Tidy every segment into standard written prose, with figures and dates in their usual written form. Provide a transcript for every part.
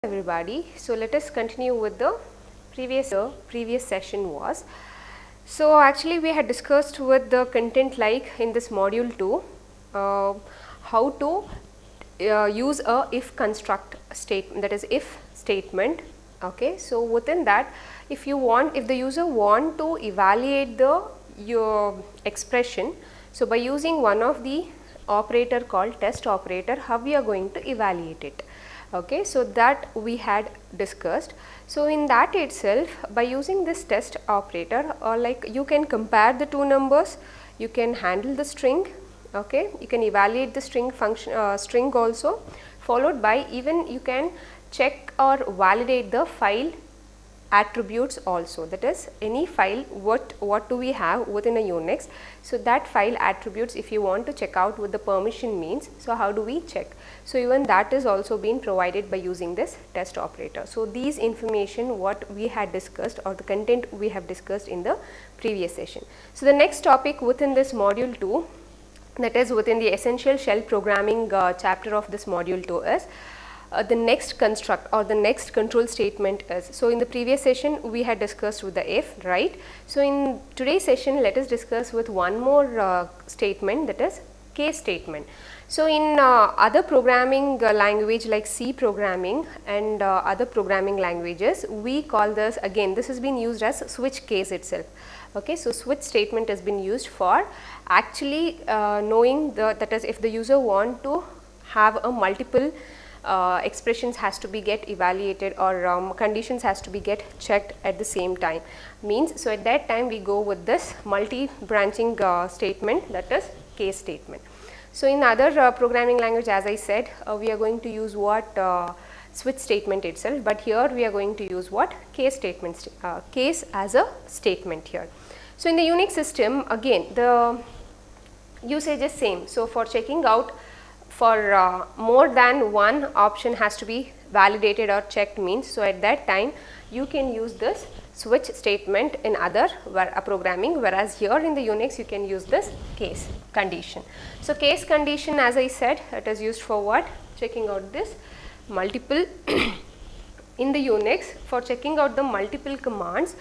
Everybody, so let us continue with the previous session was. So actually we had discussed with the content like in this module 2 how to use a if construct statement, that is if statement. Okay, so within that, if the user want to evaluate your expression, so by using one of the operator called test operator, how we are going to evaluate it. Okay, so that we had discussed. So in that itself, by using this test operator, or like you can compare the two numbers, you can handle the string, okay, you can evaluate the string function string also, followed by even you can check or validate the file attributes also, that is any file what do we have within a Unix. So that file attributes, if you want to check out with the permission means, so how do we check? So even that is also being provided by using this test operator. So these information what we had discussed, or the content we have discussed in the previous session. So the next topic within this module 2, that is within the essential shell programming chapter of this module 2 is the next construct or the next control statement is. So in the previous session we had discussed with the if, right? So in today's session let us discuss with one more statement, that is case statement. So in other programming language like C programming and other programming languages, we call this, again this has been used as switch case itself. Okay, so switch statement has been used for actually knowing that is if the user want to have a multiple expressions has to be get evaluated, or conditions has to be get checked at the same time means. So at that time we go with this multi branching statement, that is case statement. So in other programming language, as I said, we are going to use what switch statement itself, but here we are going to use what case statement, case as a statement here. So in the Unix system, again the usage is same. So for checking out, for more than one option has to be validated or checked means, so at that time you can use this switch statement in other programming, whereas here in the Unix you can use this case condition. So case condition, as I said, it is used for what? Checking out this multiple in the Unix, for checking out the multiple commands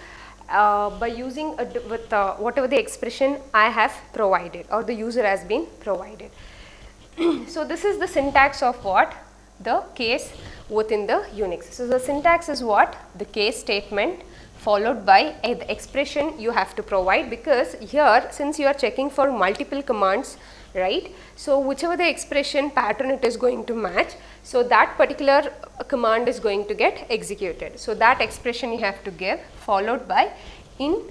by using with whatever the expression I have provided or the user has been provided. So this is the syntax of what? The case within the Unix. So the syntax is what? The case statement followed by the expression you have to provide, because here since you are checking for multiple commands, right? So whichever the expression pattern it is going to match, so that particular command is going to get executed. So that expression you have to give, followed by in,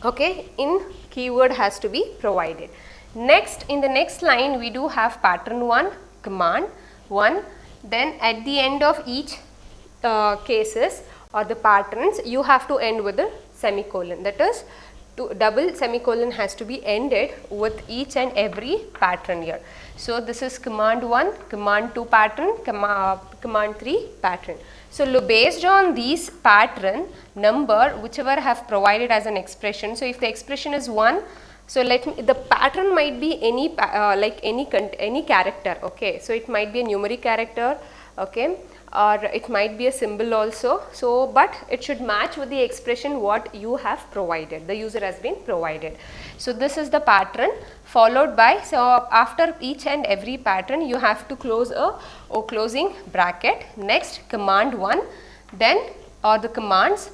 okay, in keyword has to be provided. Next, in the next line we do have pattern 1, command 1, then at the end of each cases or the patterns you have to end with a semicolon, that is double semicolon has to be ended with each and every pattern here. So this is command 1, command 2 pattern, command 3 pattern. So based on these pattern number whichever I have provided as an expression, so if the expression is 1, so the pattern might be any like any character, okay, so it might be a numeric character, okay, or it might be a symbol also. So but it should match with the expression what you have provided, the user has been provided. So this is the pattern, followed by, so after each and every pattern you have to close a closing bracket, next command 1, then or the commands,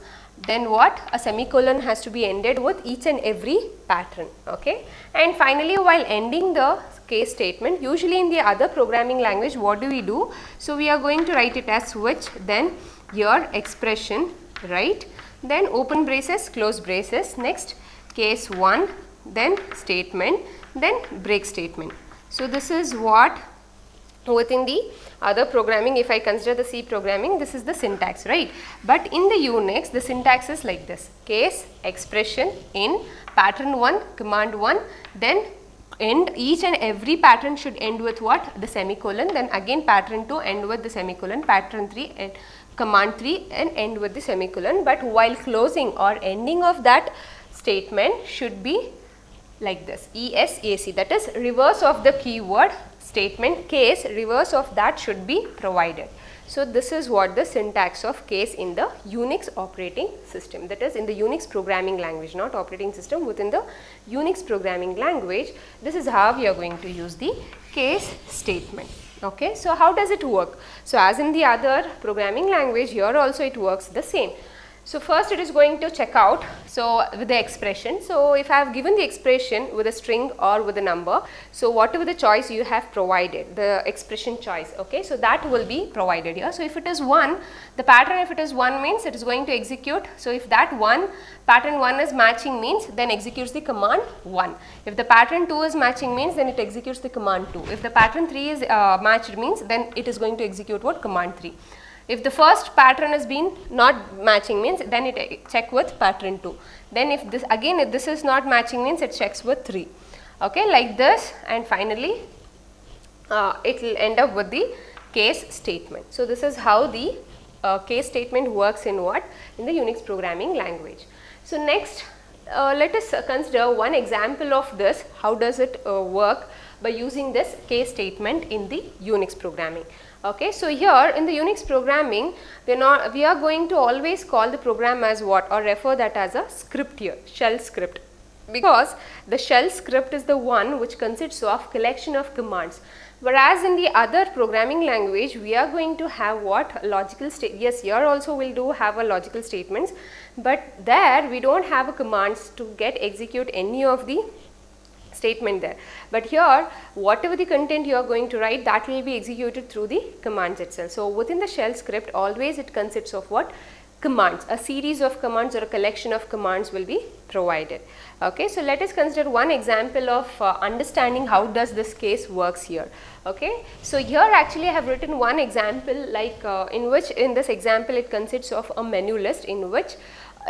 then what? A semicolon has to be ended with each and every pattern, okay. And finally while ending the case statement, usually in the other programming language what do we do? So we are going to write it as switch, then your expression, right, then open braces, close braces, next case 1, then statement, then break statement. So this is what within the other programming, if I consider the C programming, this is the syntax, right? But in the Unix the syntax is like this: case, expression, in, pattern 1, command 1, then end, each and every pattern should end with what? The semicolon, then again pattern 2 end with the semicolon, pattern 3 and command 3 and end with the semicolon. But while closing or ending of that statement should be like this, ESAC, that is reverse of the keyword statement case, reverse of that should be provided. So this is what the syntax of case in the Unix operating system, that is in the Unix programming language, not operating system, within the Unix programming language. This is how we are going to use the case statement. Okay, so how does it work? So as in the other programming language, here also it works the same. So first it is going to check out, so with the expression. So if I have given the expression with a string or with a number, so whatever the choice you have provided, the expression choice, okay, so that will be provided here. So if it is 1, the pattern, if it is 1 means it is going to execute. So if that pattern 1 is matching means, then executes the command 1. If the pattern 2 is matching means, then it executes the command 2. If the pattern 3 is matched means, then it is going to execute what? Command 3. If the first pattern has been not matching means, then it check with pattern 2. Then if this again, if this is not matching means, it checks with 3. Okay, like this, and finally it will end up with the case statement. So this is how the case statement works in what? In the Unix programming language. So next let us consider one example of this. How does it work by using this case statement in the Unix programming? Okay, so here in the Unix programming, we are going to always call the program as what, or refer that as a script here, shell script, because the shell script is the one which consists of collection of commands. Whereas in the other programming language, we are going to have what? Logical state. Yes, here also we do have a logical statements, but there we don't have a commands to execute any of the statement there. But here, whatever the content you are going to write, that will be executed through the commands itself. So within the shell script, always it consists of what? Commands. A series of commands or a collection of commands will be provided. Okay, so let us consider one example of understanding how does this case works here. Okay, so here actually I have written one example, like in this example it consists of a menu list, in which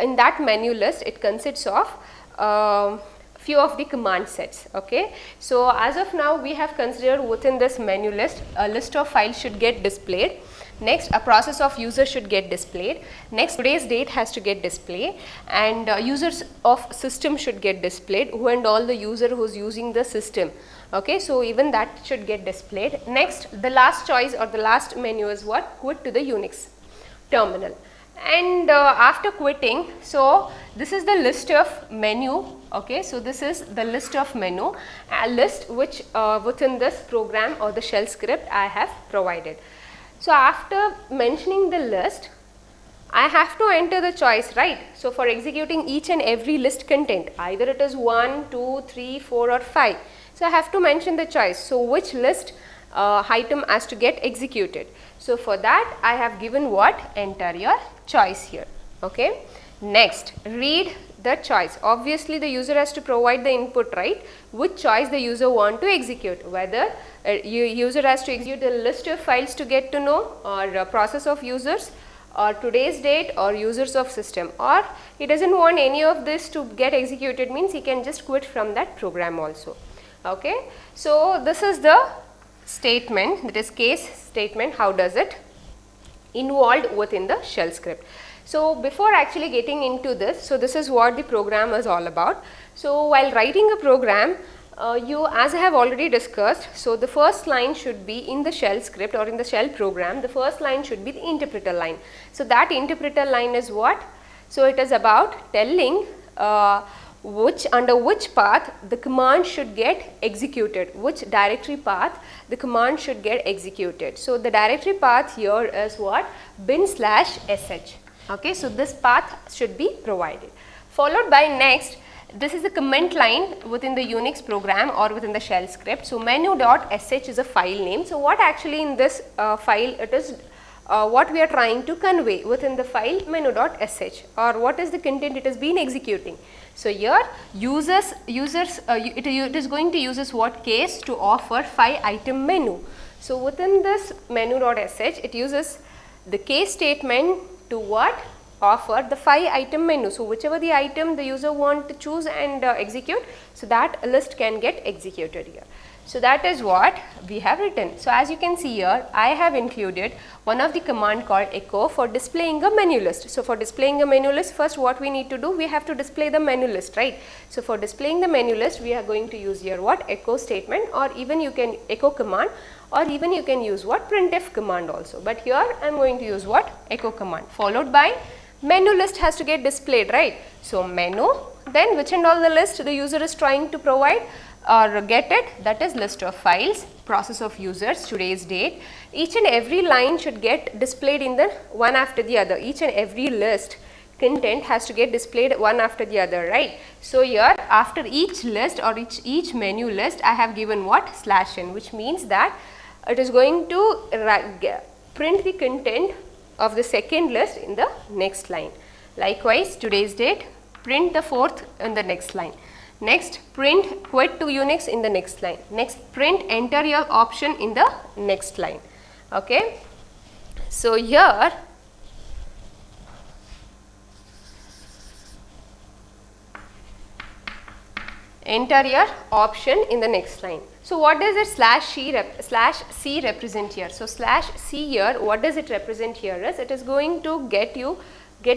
in that menu list it consists of few of the command sets. Okay, so as of now we have considered within this menu list, a list of files should get displayed. Next, a process of user should get displayed. Next, today's date has to get displayed, and users of system should get displayed, who and all the user who is using the system. Okay, so even that should get displayed. Next, the last choice or the last menu is what? Quit to the Unix terminal. And after quitting, so this is the list of menu. Okay, so this is the list of menu, a list which within this program or the shell script I have provided. So after mentioning the list, I have to enter the choice, right? So for executing each and every list content, either it is 1, 2, 3, 4 or 5. So I have to mention the choice. So which list item has to get executed. So for that I have given what? Enter your choice here. Okay. Next, read the choice. Obviously the user has to provide the input, right? Which choice the user want to execute, whether user has to execute the list of files to get to know, or a process of users, or today's date, or users of system, or he doesn't want any of this to get executed, means he can just quit from that program also. Okay, so this is the statement, that is case statement. How does it involved within the shell script? So before actually getting into this, so this is what the program is all about. So while writing a program, as I have already discussed, so the first line should be in the shell script or in the shell program, the first line should be the interpreter line. So that interpreter line is what? So it is about telling under which path the command should get executed, which directory path the command should get executed. So the directory path here is what? bin/sh. Okay, so this path should be provided. Followed by next, this is the comment line within the Unix program or within the shell script. So menu.sh is a file name. So what actually in this file it is what we are trying to convey within the file menu.sh, or what is the content it has been executing. So here it is going to use what case to offer 5-item menu. So within this menu.sh it uses the case statement to what? Offer the 5-item menu. So whichever the item the user want to choose and execute, so that list can get executed here. So that is what we have written. So as you can see here, I have included one of the command called echo for displaying a menu list. So for displaying a menu list, first what we need to do, we have to display the menu list, right? So for displaying the menu list, we are going to use here what? Echo statement, or even you can echo command, or even you can use what? Printf command also. But here I am going to use what? Echo command, followed by menu list has to get displayed, right? So menu, then which and all the list the user is trying to provide or get it, that is list of files, process of users, today's date. Each and every line should get displayed in the one after the other. Each and every list content has to get displayed one after the other, right? So here after each list or each menu list, I have given what? /n, which means that it is going to print the content of the second list in the next line. Likewise, today's date, print the fourth in the next line. Next, print quit to Unix in the next line. Next, print enter your option in the next line. Okay. So here enter your option in the next line. So what does it /c represent here? So /c here, what does it represent here is, it is going to get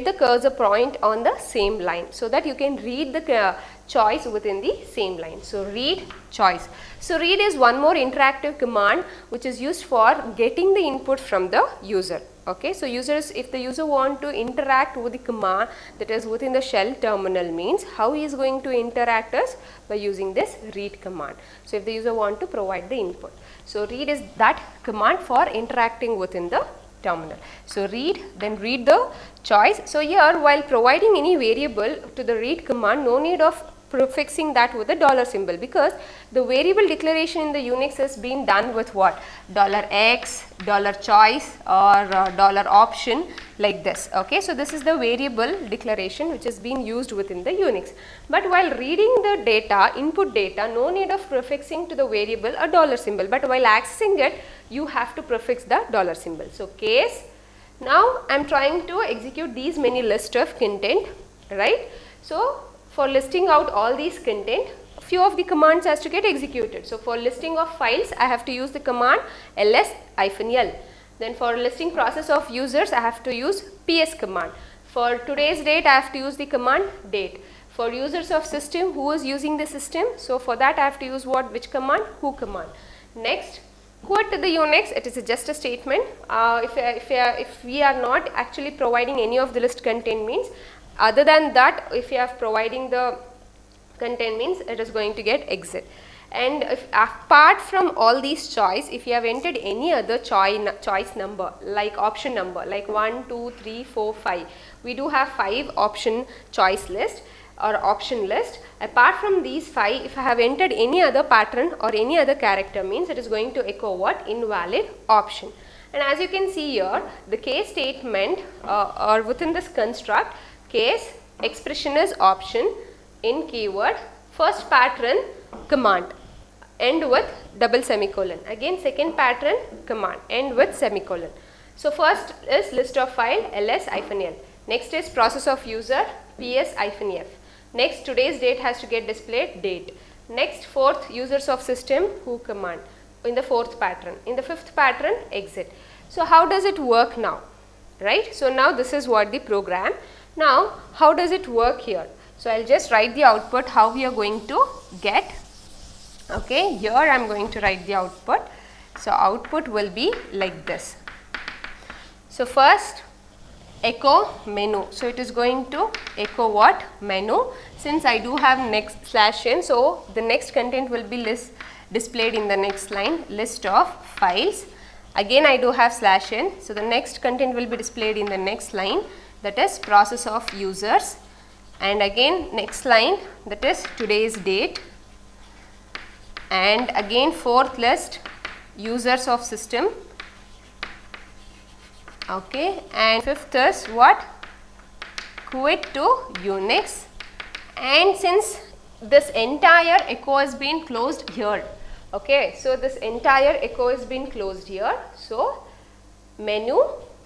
the cursor point on the same line so that you can read the choice within the same line. So read choice. So read is one more interactive command which is used for getting the input from the user. Okay, so if the user want to interact with the command that is within the shell terminal, means how he is going to interact is by using this read command. So if the user want to provide the input, so read is that command for interacting within the terminal. So read, then read the choice. So here while providing any variable to the read command, no need of prefixing that with a dollar symbol, because the variable declaration in the Unix has been done with what? $x, $choice or $option, like this. Okay, so this is the variable declaration which has been used within the Unix. But while reading the data, input data, no need of prefixing to the variable a dollar symbol, but while accessing it, you have to prefix the dollar symbol. So case, now I am trying to execute these many list of content, right? So for listing out all these content, few of the commands has to get executed. So for listing of files, I have to use the command ls-l. Then for listing process of users, I have to use ps command. For today's date, I have to use the command date. For users of system, who is using the system, so for that I have to use what? Which command? Who command. Next, quit to the Unix, it is just a statement. If we are not actually providing any of the list content, means other than that, if you are providing the content, means it is going to get exit. And if apart from all these choice, if you have entered any other choice number, like option number, like 1, 2, 3, 4, 5, we do have 5 option choice list or option list. Apart from these 5, if I have entered any other pattern or any other character, means it is going to echo what? Invalid option. And as you can see here, the case statement or within this construct, case, expression is option, in keyword, first pattern command, end with double semicolon. Again second pattern command, end with semicolon. So first is list of file ls-l. Next is process of user ps-f. Next today's date has to get displayed date. Next fourth users of system who command in the fourth pattern. In the fifth pattern exit. So how does it work now? Right? So now this is what the program. Now how does it work here? So I will just write the output how we are going to get. Okay, here I am going to write the output. So output will be like this. So first echo menu. So it is going to echo what? Menu. Since I do have next /n, so the next content will be displayed in the next line, list of files. Again I do have /n, so the next content will be displayed in the next line, that is process of users. And again next line, that is today's date. And again fourth list, users of system. Okay, and fifth is what? Quit to Unix. And since this entire echo has been closed here, okay, so this entire echo has been closed here. So menu,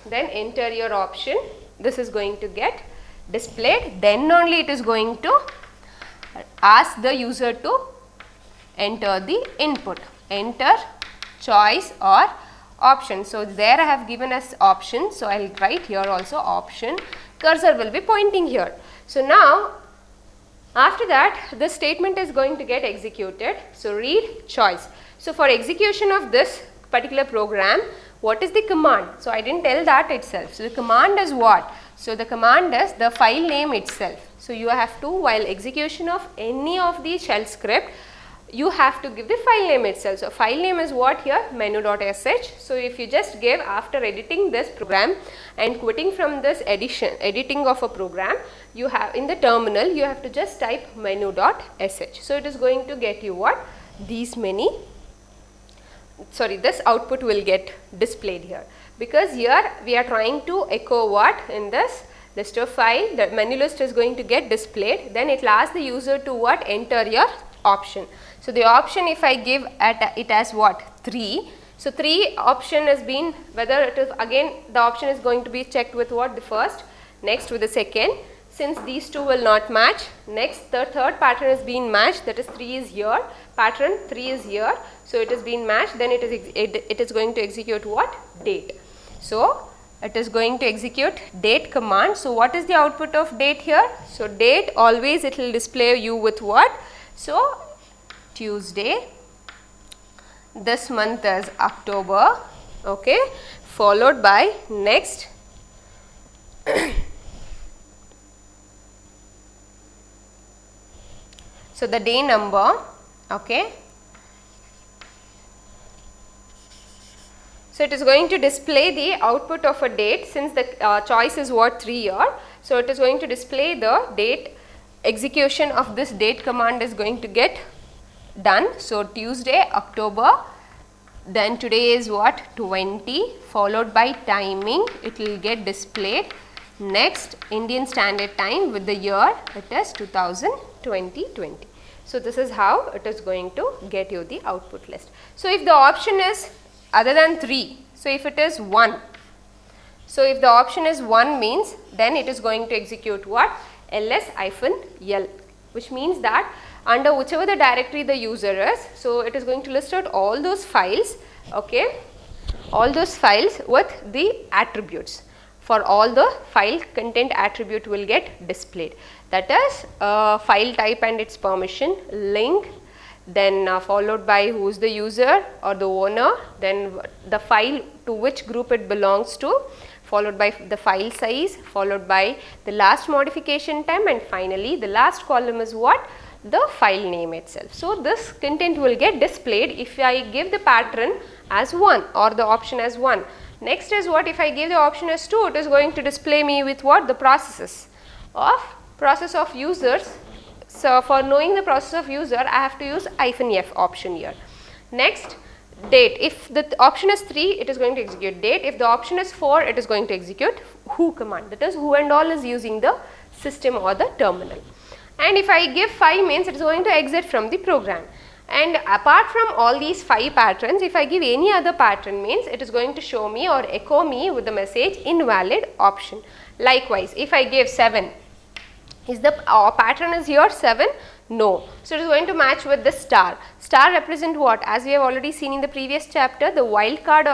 then enter your option, this is going to get displayed, then only it is going to ask the user to enter the input. enter, choice or option. So there I have given us option, so I will write here also option, cursor will be pointing here. So now after that this statement is going to get executed. So read choice. So for execution of this particular program, what is the command? So I didn't tell that itself. So the command is what? So the command is the file name itself. So you have to, while execution of any of the shell script, you have to give the file name itself. So file name is what here? Menu.sh. So if you just give after editing this program and quitting from this editing of a program, you have in the terminal you have to just type menu.sh. So it is going to get you what? These many, sorry, this output will get displayed here, because here we are trying to echo what? In this list of file, the menu list is going to get displayed, then it will ask the user to what? Enter your option. So the option, if I give it as what? 3. So 3 option has been, whether it is, again the option is going to be checked with what? The first, next with the second. Since these two will not match, next the third pattern is being matched, that is 3 is here, pattern 3 is here. So it is being matched, then it is going to execute what? Date. So it is going to execute date command. So what is the output of date here? So date, always it will display you with what? So Tuesday, this month is October, okay, followed by next so the day number, okay. So it is going to display the output of a date, since the choice is what? 3 here. So it is going to display the date. Execution of this date command is going to get done. So Tuesday, October, then today is what? 20, followed by timing, it will get displayed. Next Indian Standard Time with the year, it is 2020. So this is how it is going to get you the output list. So if the option is other than 3, so if it is 1, so if the option is 1 means, then it is going to execute what? ls-l, which means that under whichever the directory the user is, so it is going to list out all those files, okay, all those files with the attributes. For all the file content attribute will get displayed, that is file type and its permission, link, then followed by who is the user or the owner, then the file to which group it belongs to, followed by the file size, followed by the last modification time, and finally the last column is what? The file name itself. So this content will get displayed if I give the pattern as 1 or the option as 1. Next is what? If I give the option as 2, it is going to display me with what? The process of users. So for knowing the process of user, I have to use -f option here. Next, date. If the option is 3, it is going to execute date. If the option is 4, it is going to execute who command. That is, who and all is using the system or the terminal. And if I give 5 means, it is going to exit from the program. And apart from all these 5 patterns, if I give any other pattern means, it is going to show me or echo me with the message invalid option. Likewise, if I give 7, is the pattern is here 7? No. So it is going to match with the star. Star represent what? As we have already seen in the previous chapter, the wildcard,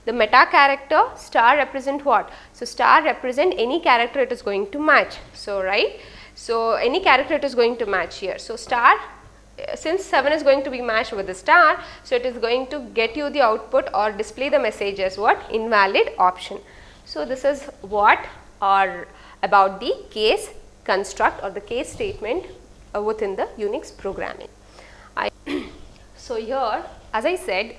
the meta character, star represent what? So star represent any character it is going to match. So right. So any character it is going to match here. So star, since 7 is going to be matched with the star, so it is going to get you the output or display the message as what? Invalid option. So this is what are about the case construct or the case statement within the Unix programming. So here, as I said,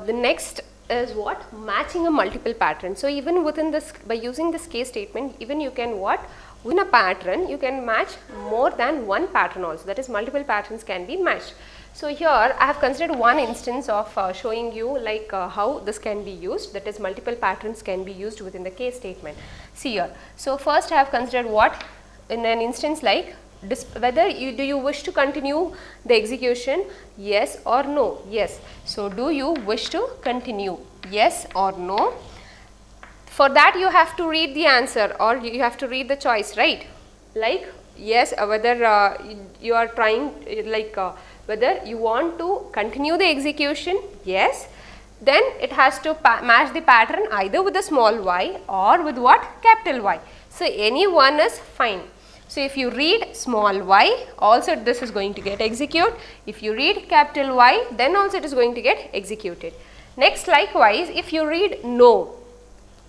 the next is what? Matching a multiple pattern. So even within this, by using this case statement, even you can what? Within a pattern, you can match more than one pattern also. That is, multiple patterns can be matched. So here I have considered one instance of showing you like how this can be used. That is, multiple patterns can be used within the case statement. See here. So first I have considered what? In an instance like whether do you wish to continue the execution, yes or no? Yes. So do you wish to continue, yes or no? For that you have to read the answer or you have to read the choice, right? Like yes, whether you are trying like whether you want to continue the execution, yes, then it has to match the pattern either with a small y or with what? Capital Y. So any one is fine. So if you read small y, also this is going to get executed. If you read capital Y, then also it is going to get executed. Next, likewise, if you read no,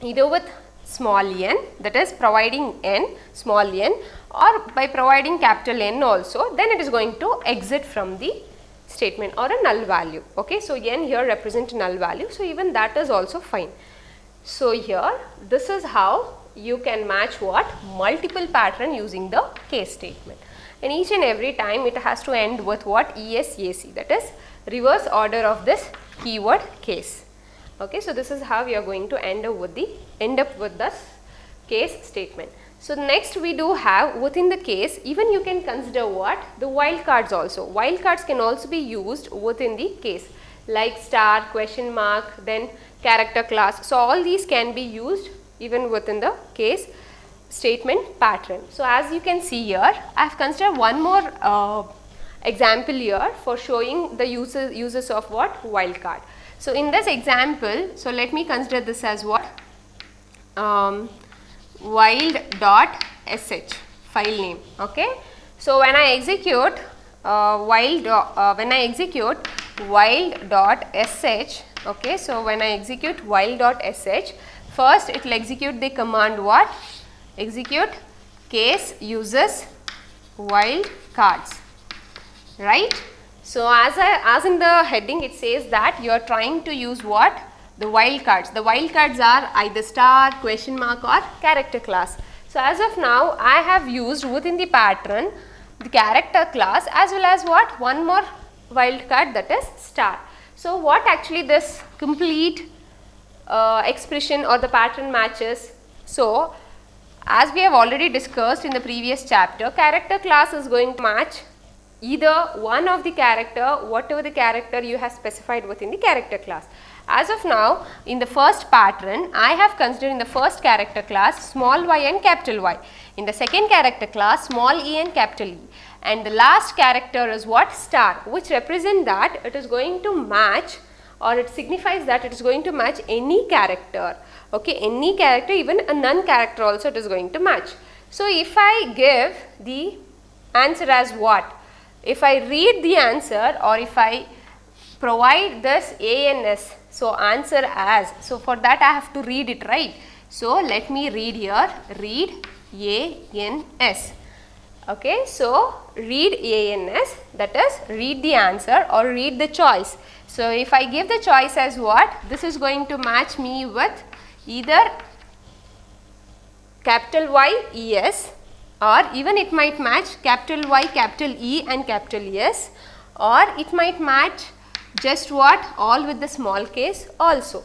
either with small n, that is providing n, small n, or by providing capital N also, then it is going to exit from the statement or a null value. Okay, so n here represent null value, so even that is also fine. So here this is how you can match what? Multiple pattern using the case statement, and each and every time it has to end with what? ESAC, that is reverse order of this keyword case. Okay, so this is how we are going to end up with this case statement. So next we do have within the case, even you can consider what? The wildcards also. Wildcards can also be used within the case, like star, question mark, then character class. So all these can be used even within the case statement pattern. So as you can see here, I have considered one more example here for showing the uses of what? Wildcard. So in this example, so let me consider this as what? Wild.sh file name. Okay. So when I execute wild.sh, okay, so when I execute wild.sh, first it will execute the command what? Execute case uses wildcards, right? So as in the heading it says that you are trying to use what? The wildcards. The wildcards are either star, question mark or character class. So as of now I have used within the pattern the character class as well as what? One more wildcard, that is star. So what actually this complete expression or the pattern matches? So as we have already discussed in the previous chapter, character class is going to match either one of the character, whatever the character you have specified within the character class. As of now, in the first pattern, I have considered in the first character class small y and capital Y. In the second character class, small e and capital E. And the last character is what? Star, which represent that it is going to match, or it signifies that it is going to match any character. Okay, any character, even a non-character also it is going to match. So if I give the answer as what? If I read the answer, or if I provide this ANS, so answer as, so for that I have to read it, right? So let me read here, read ANS. Okay, so read ANS, that is read the answer or read the choice. So if I give the choice as what? This is going to match me with either capital Y, ES, or even it might match capital Y, capital E and capital S, or it might match just what? All with the small case also.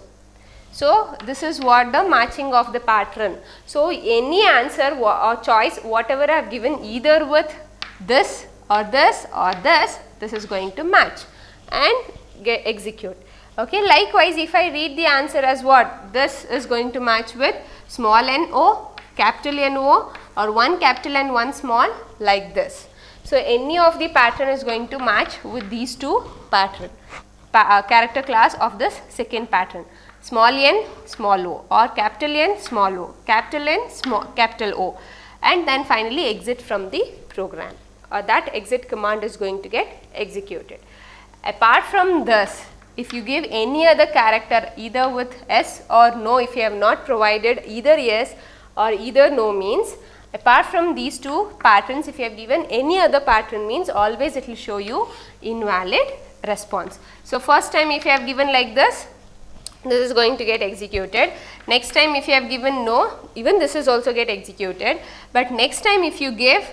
So this is what the matching of the pattern. So any answer or choice whatever I have given, either with this or this or this is going to match and get execute. Okay, likewise if I read the answer as what? This is going to match with small n o, capital N o, or one capital and one small, like this. So any of the pattern is going to match with these two pattern, character class of this second pattern. Small n, small o, or capital N, small o, capital N, small, capital O, and then finally exit from the program. That exit command is going to get executed. Apart from this, if you give any other character either with S or no, if you have not provided either yes or either no, means apart from these two patterns, if you have given any other pattern, means always it will show you invalid response. So first time if you have given like this is going to get executed. Next time if you have given no, even this is also get executed. But next time if you give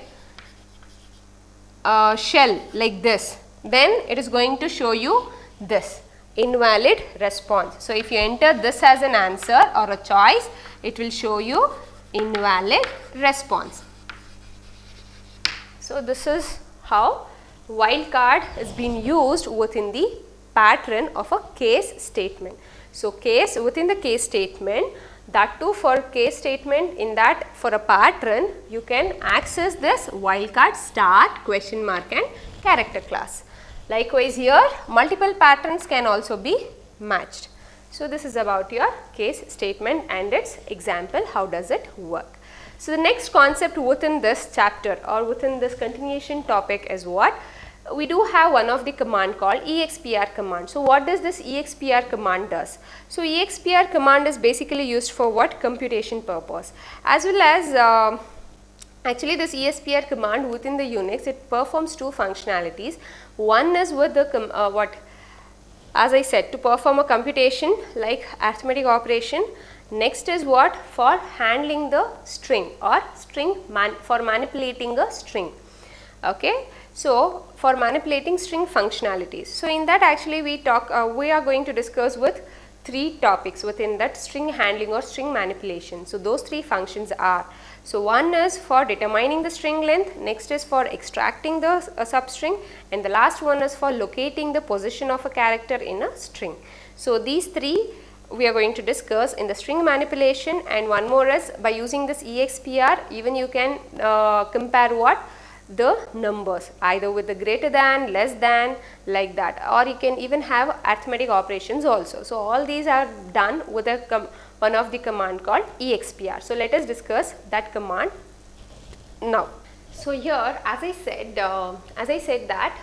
shell like this, then it is going to show you this invalid response. So if you enter this as an answer or a choice, it will show you invalid response. So this is how wildcard is being used within the pattern of a case statement. So case, within the case statement, that too for case statement, in that for a pattern you can access this wildcard, star, question mark and character class. Likewise here multiple patterns can also be matched. So this is about your case statement and its example, how does it work. So the next concept within this chapter or within this continuation topic is what? We do have one of the command called expr command. So what does this expr command does? So expr command is basically used for what? Computation purpose, as well as actually this expr command within the Unix, it performs two functionalities. One is with the as I said, to perform a computation like arithmetic operation. Next is what? For handling the string or for manipulating a string. Okay. So for manipulating string functionalities. So in that actually we are going to discuss with three topics within that: string handling or string manipulation. So those three functions are, so one is for determining the string length, next is for extracting the substring, and the last one is for locating the position of a character in a string. So these three we are going to discuss in the string manipulation, and one more is by using this expr, even you can compare what? The numbers either with the greater than, less than, like that, or you can even have arithmetic operations also. So all these are done with one of the command called expr. So let us discuss that command now. So here as I said that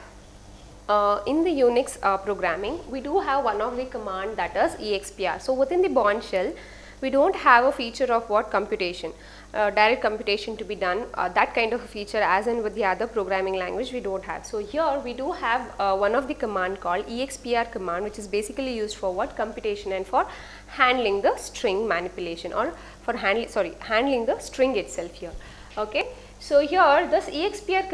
in the Unix programming we do have one of the command, that is expr. So within the Bourne shell we don't have a feature of what? Computation, direct computation to be done, that kind of a feature as in with the other programming language we don't have. So here we do have one of the command called expr command, which is basically used for what? Computation and for handling the string manipulation, or for handling the string itself here. Okay. So here this expr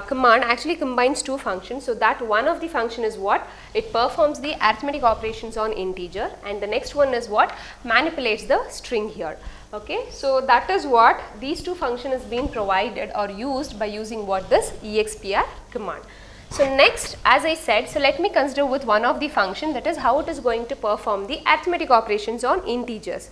command actually combines two functions. So that one of the function is what? It performs the arithmetic operations on integer, and the next one is what? Manipulates the string here. Okay. So that is what these two functions is being provided or used by using what? This expr command. So next, as I said, so let me consider with one of the function, that is how it is going to perform the arithmetic operations on integers.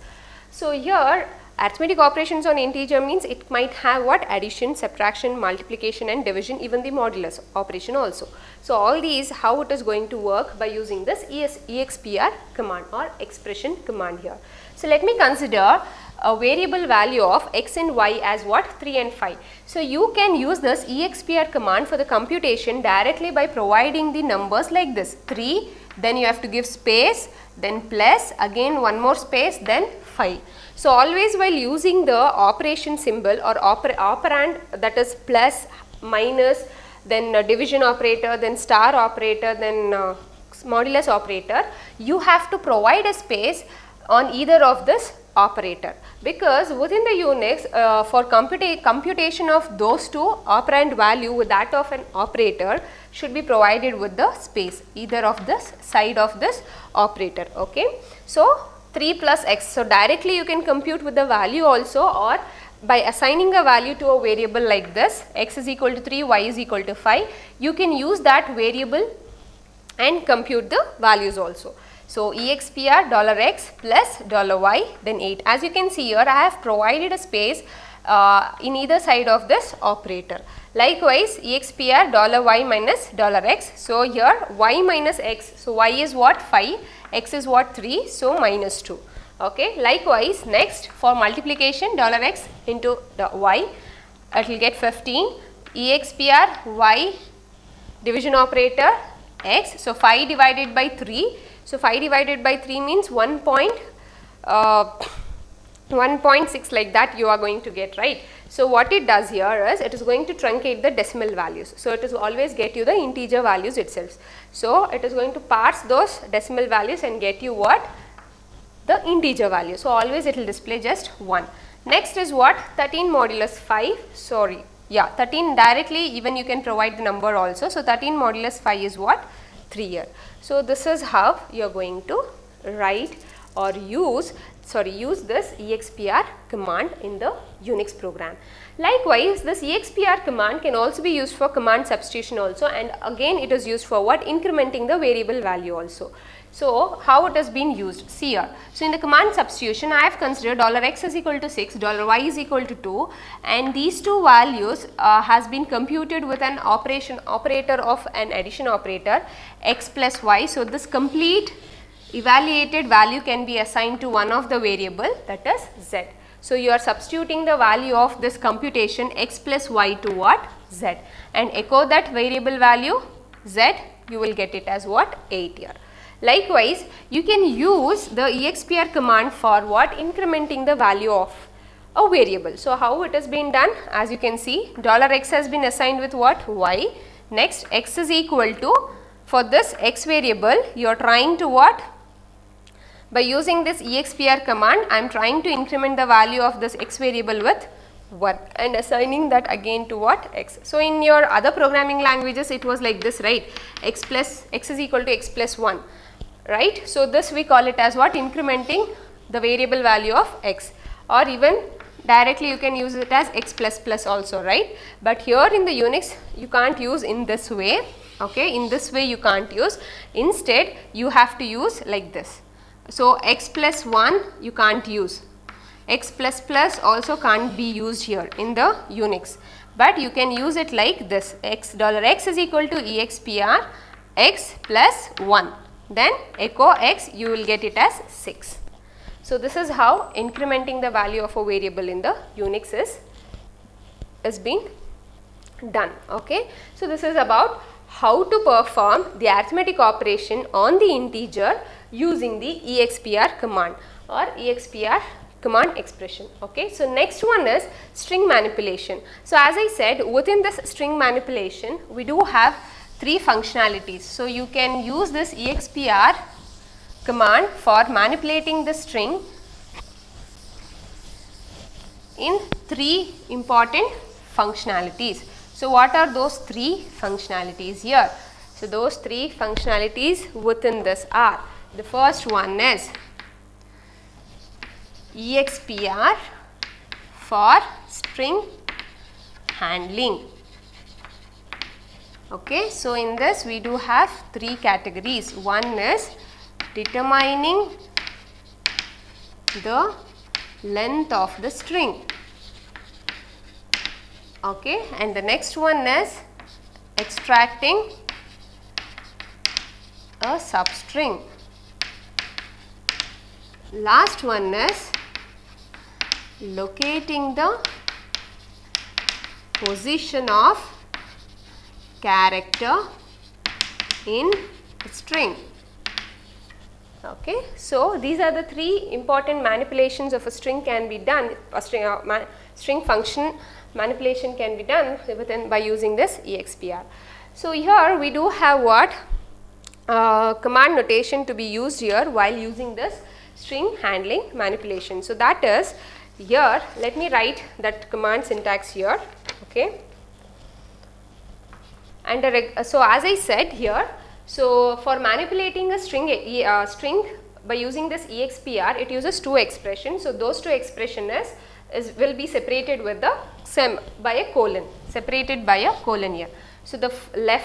So here arithmetic operations on integer means it might have what? Addition, subtraction, multiplication and division, even the modulus operation also. So all these, how it is going to work by using this expr command or expression command here. So let me consider a variable value of x and y as what? 3 and 5. So you can use this expr command for the computation directly by providing the numbers like this: 3, then you have to give space, then plus, again one more space, then 5. So always while using the operation symbol or operand, that is plus, minus, then division operator, then star operator, then modulus operator, you have to provide a space on either of this operator, because within the Unix for computation of those two, operand value with that of an operator should be provided with the space either of this side of this operator. Okay. So 3 plus x, so directly you can compute with the value also, or by assigning a value to a variable like this, x is equal to 3, y is equal to 5, you can use that variable and compute the values also. So expr $x plus $y, then 8. As you can see here, I have provided a space in either side of this operator. Likewise expr $y minus $x. So here y minus x, so y is what? 5, x is what? 3, so minus 2. Okay. Likewise next for multiplication $x into y, it will get 15. expr y division operator x, so 5 divided by 3. So 5 divided by 3 means 1.6, like that you are going to get, right. So what it does here is it is going to truncate the decimal values. So it is always get you the integer values itself. So it is going to parse those decimal values and get you what? The integer value. So always it will display just 1. Next is what? 13 modulus 5, 13 directly, even you can provide the number also. So 13 modulus 5 is what? 3 here. So this is how you are going to write or use this expr command in the Unix program. Likewise, this expr command can also be used for command substitution also, and again it is used for what? Incrementing the variable value also. So, how it has been used? See here. So, in the command substitution, I have considered $x is equal to 6, $y is equal to 2, and these two values has been computed with an operator of an addition operator x plus y. So, this complete evaluated value can be assigned to one of the variable, that is z. So, you are substituting the value of this computation x plus y to what? Z, and echo that variable value z, you will get it as what? 8 here. Likewise, you can use the expr command for what? Incrementing the value of a variable. So, how it has been done? As you can see, $x has been assigned with what? Y. Next, x is equal to, for this x variable, you are trying to what? By using this expr command, I am trying to increment the value of this x variable with 1 and assigning that again to what? X. So, in your other programming languages, it was like this, right? X is equal to x plus 1. Right. So, this we call it as what? Incrementing the variable value of x, or even directly you can use it as x plus plus also, right. But here in the Unix you can't use in this way, okay. In this way you can't use, instead you have to use like this. So, x plus 1 you can't use, x plus plus also can't be used here in the Unix, but you can use it like this, x is equal to expr x plus 1. Then echo x, you will get it as 6. So, this is how incrementing the value of a variable in the Unix is being done, okay. So, this is about how to perform the arithmetic operation on the integer using the expr command or expr command expression, okay. So, next one is string manipulation. So, as I said, within this string manipulation we do have 3 functionalities. So, you can use this expr command for manipulating the string in 3 important functionalities. So, what are those 3 functionalities here? So, those 3 functionalities within this are, the first one is expr for string handling. Okay, so in this we do have 3 categories. One is determining the length of the string, okay, and the next one is extracting a substring. Last one is locating the position of character in string, okay. So, these are the 3 important manipulations of a string can be done, a string function manipulation can be done by using this expr. So, here we do have what? Command notation to be used here while using this string handling manipulation. So, that is here, let me write that command syntax here, okay. And so, as I said here, so for manipulating a string by using this expr, it uses 2 expressions. So, those 2 expressions will be separated with the by a colon, separated by a colon here. So,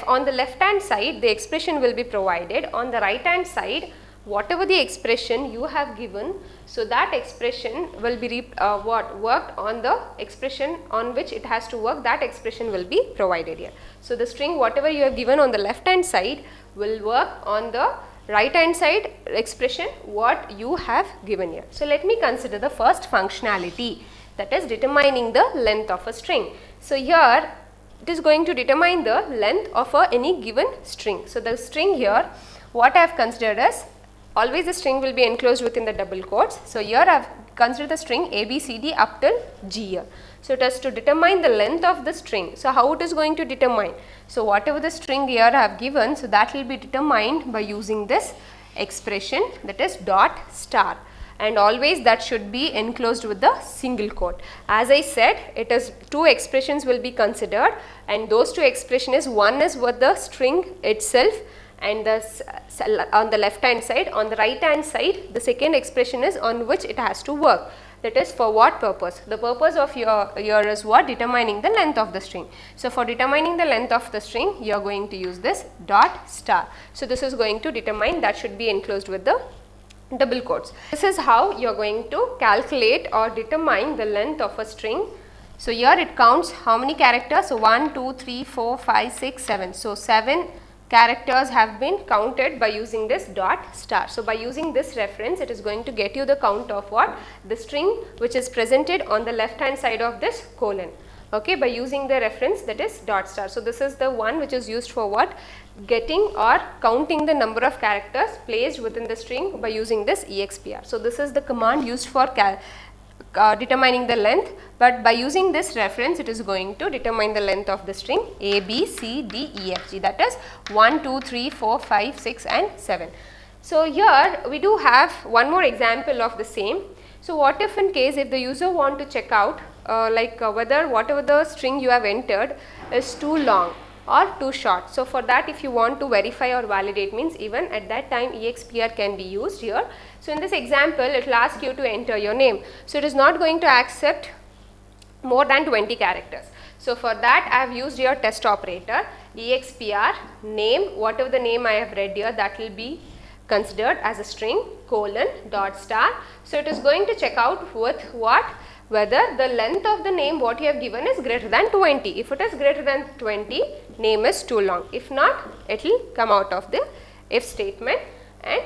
on the left hand side the expression will be provided, on the right hand side whatever the expression you have given, so that expression will be worked on the expression on which it has to work, that expression will be provided here. So, the string whatever you have given on the left hand side will work on the right hand side expression what you have given here. So, let me consider the first functionality, that is determining the length of a string. So, here it is going to determine the length of any given string. So, the string here what I have considered as, always the string will be enclosed within the double quotes. So, here I have considered the string ABCD up till G here. So, it has to determine the length of the string. So, how it is going to determine? So, whatever the string here I have given, so that will be determined by using this expression, that is dot star, and always that should be enclosed with the single quote. As I said, it is 2 expressions will be considered, and those 2 expressions is, one is with the string itself and on the left hand side. On the right hand side, the second expression is on which it has to work. That is for what purpose? The purpose of your is what? Determining the length of the string. So for determining the length of the string, you are going to use this dot star. So this is going to determine, that should be enclosed with the double quotes. This is how you are going to calculate or determine the length of a string. So here it counts how many characters? So 1, 2, 3, 4, 5, 6, 7. So 7 characters have been counted by using this dot star. So by using this reference, it is going to get you the count of what? The string which is presented on the left hand side of this colon. Okay, by using the reference, that is dot star. So this is the one which is used for what? Getting or counting the number of characters placed within the string by using this EXPR. So this is the command used for determining the length, but by using this reference, it is going to determine the length of the string A, B, C, D, E, F, G, that is 1, 2, 3, 4, 5, 6 and 7. So here we do have one more example of the same. So what if in case if the user want to check out whether whatever the string you have entered is too long or too short. So for that, if you want to verify or validate, means even at that time EXPR can be used here. So in this example, it will ask you to enter your name. So it is not going to accept more than 20 characters. So for that, I have used your test operator EXPR name, whatever the name I have read here, that will be considered as a string colon dot star. So it is going to check out with what? Whether the length of the name what you have given is greater than 20. If it is greater than 20, name is too long. If not, it will come out of the if statement, and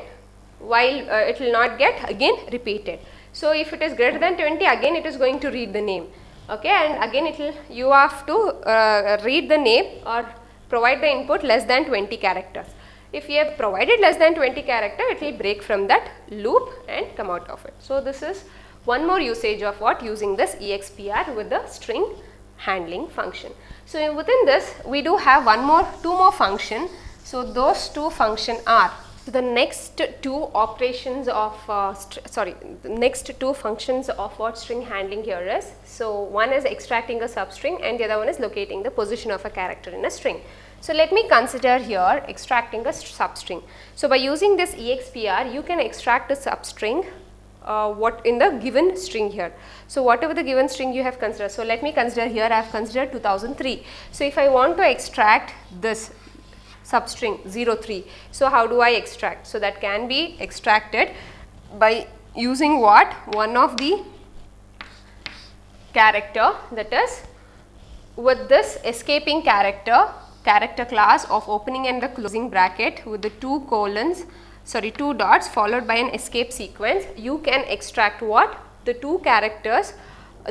while it will not get again repeated. So if it is greater than 20, again it is going to read the name. Okay, and again it will, you have to read the name or provide the input less than 20 characters. If you have provided less than 20 character, it will break from that loop and come out of it. So this is one more usage of what? Using this EXPR with the string handling function. So within this, we do have two more function. So those two function are the next two operations of the next two functions of what string handling here is. So one is extracting a substring and the other one is locating the position of a character in a string. So let me consider here extracting a substring. So by using this EXPR, you can extract a substring what in the given string here. So whatever the given string you have considered. So let me consider here, I have considered 2003. So if I want to extract this substring 03, so how do I extract? So that can be extracted by using what? One of the character, that is with this escaping character class of opening and the closing bracket with the two dots followed by an escape sequence, you can extract what? The two characters.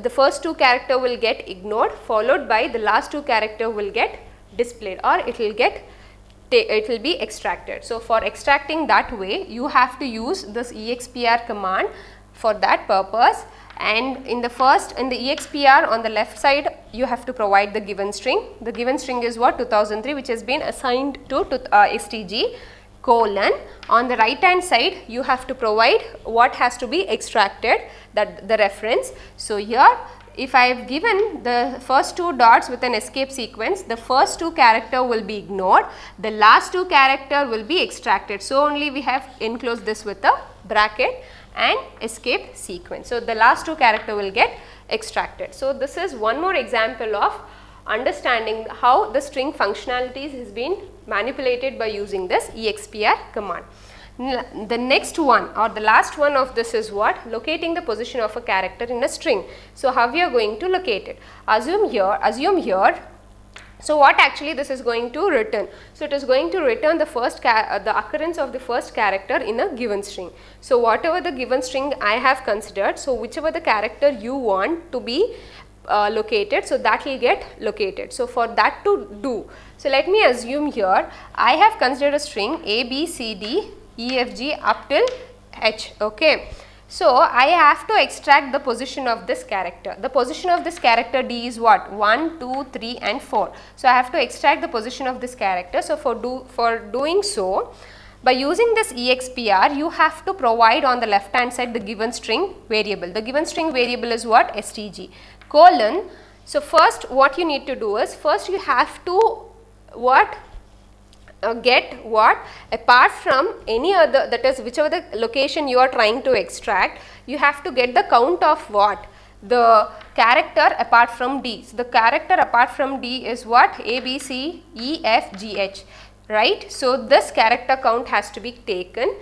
The first two character will get ignored, followed by the last two character will get displayed, or it will be extracted. So for extracting that way, you have to use this EXPR command for that purpose. And in the EXPR on the left side, you have to provide the given string. The given string is what? 2003, which has been assigned to STG colon. On the right hand side, you have to provide what has to be extracted, that the reference. So here, if I have given the first two dots with an escape sequence, the first two character will be ignored, the last two character will be extracted. So only we have enclosed this with a bracket and escape sequence. So the last two character will get extracted. So this is one more example of understanding how the string functionalities has been manipulated by using this EXPR command. The next one or the last one of this is what? Locating the position of a character in a string. So how we are going to locate it? Assume here. So what actually this is going to return? So it is going to return the the occurrence of the first character in a given string. So whatever the given string I have considered, so whichever the character you want to be located, so that will get located. So for that to do, so let me assume here I have considered a string A, B, C, D, E, F, G up till H. Okay. So I have to extract the position of this character. The position of this character D is what? 1, 2, 3 and 4. So I have to extract the position of this character. So for doing so, by using this EXPR, you have to provide on the left hand side the given string variable. The given string variable is what? STG colon. So first what you need to do is, first you have to get what, apart from any other, that is whichever the location you are trying to extract, you have to get the count of what, the character apart from D. So, the character apart from D is what, A, B, C, E, F, G, H, right. So, this character count has to be taken.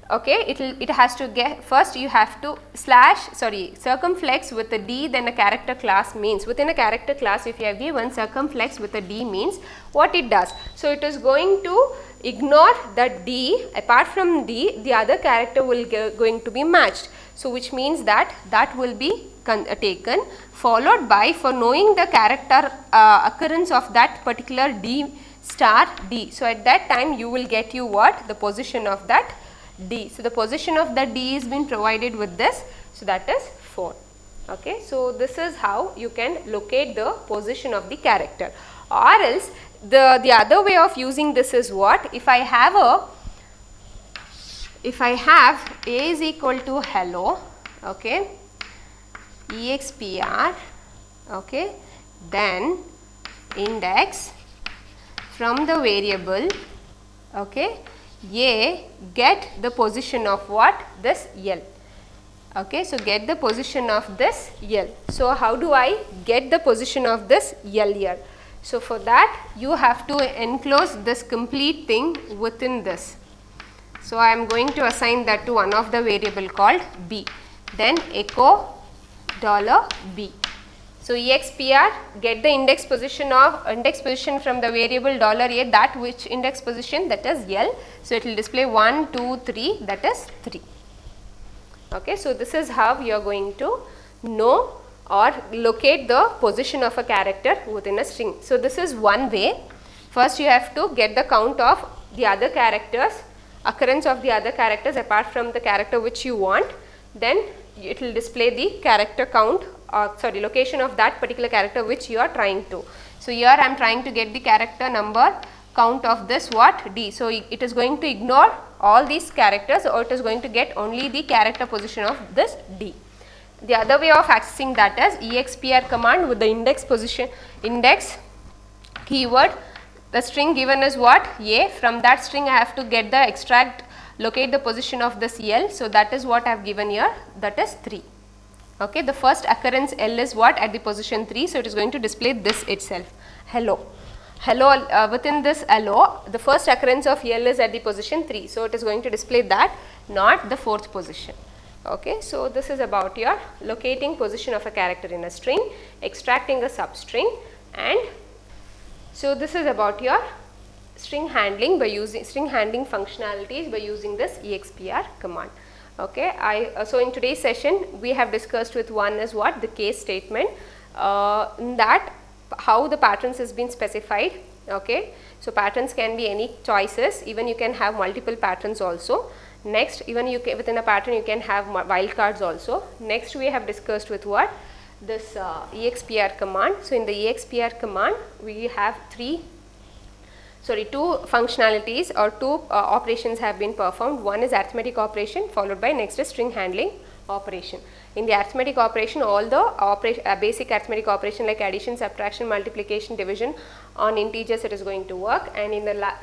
Okay, it has to get, first you have to circumflex with a D, then a character class means, within a character class if you have given circumflex with a D means what it does. So, it is going to ignore that D, apart from D the other character will going to be matched. So, which means that will be taken, followed by, for knowing the character occurrence of that particular D star D. So, at that time you will get you what, the position of that D. So, the position of the D is been provided with this. So, that is 4. Okay. So, this is how you can locate the position of the character, or else the other way of using this is what, if I have A is equal to hello, okay, expr, okay, then index from the variable, okay, A, get the position of what, this L. Okay, so get the position of this L. So, how do I get the position of this L here? So, for that you have to enclose this complete thing within this. So, I am going to assign that to one of the variable called B, then echo $B. So, expr, get the index position from the variable $A, that which index position, that is L. So, it will display 1, 2, 3, that is 3. Okay. So, this is how you are going to know or locate the position of a character within a string. So, this is one way. First you have to get the count of the other characters, occurrence of the other characters apart from the character which you want, then it will display the character count, location of that particular character which you are trying to. So, here I am trying to get the character number count of this what, D. So, it is going to ignore all these characters, or it is going to get only the character position of this D. The other way of accessing that is expr command with the index position, index keyword, the string given is what, A, from that string I have to get the extract, locate the position of this L. So, that is what I have given here, that is 3. Okay, the first occurrence L is what, at the position 3. So, it is going to display this itself, hello. Hello, within this hello, the first occurrence of L is at the position 3. So, it is going to display that, not the 4th position. Okay. So, this is about your locating position of a character in a string, extracting a substring, and so this is about your string handling by using string handling functionalities by using this expr command. Okay. So, in today's session we have discussed with one is what, the case statement, in that how the patterns has been specified. Okay. So, patterns can be any choices, even you can have multiple patterns also. Next, even you can, within a pattern you can have wildcards also. Next, we have discussed with what, this expr command. So, in the expr command we have two functionalities or two operations have been performed. One is arithmetic operation, followed by next is string handling operation. In the arithmetic operation, all the basic arithmetic operation like addition, subtraction, multiplication, division on integers, it is going to work. And in the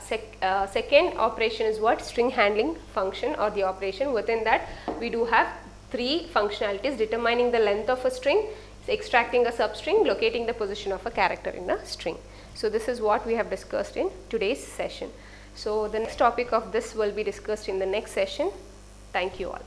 second operation is what, string handling function or the operation. Within that we do have 3 functionalities: determining the length of a string, extracting a substring, locating the position of a character in a string. So, this is what we have discussed in today's session. So, the next topic of this will be discussed in the next session. Thank you all.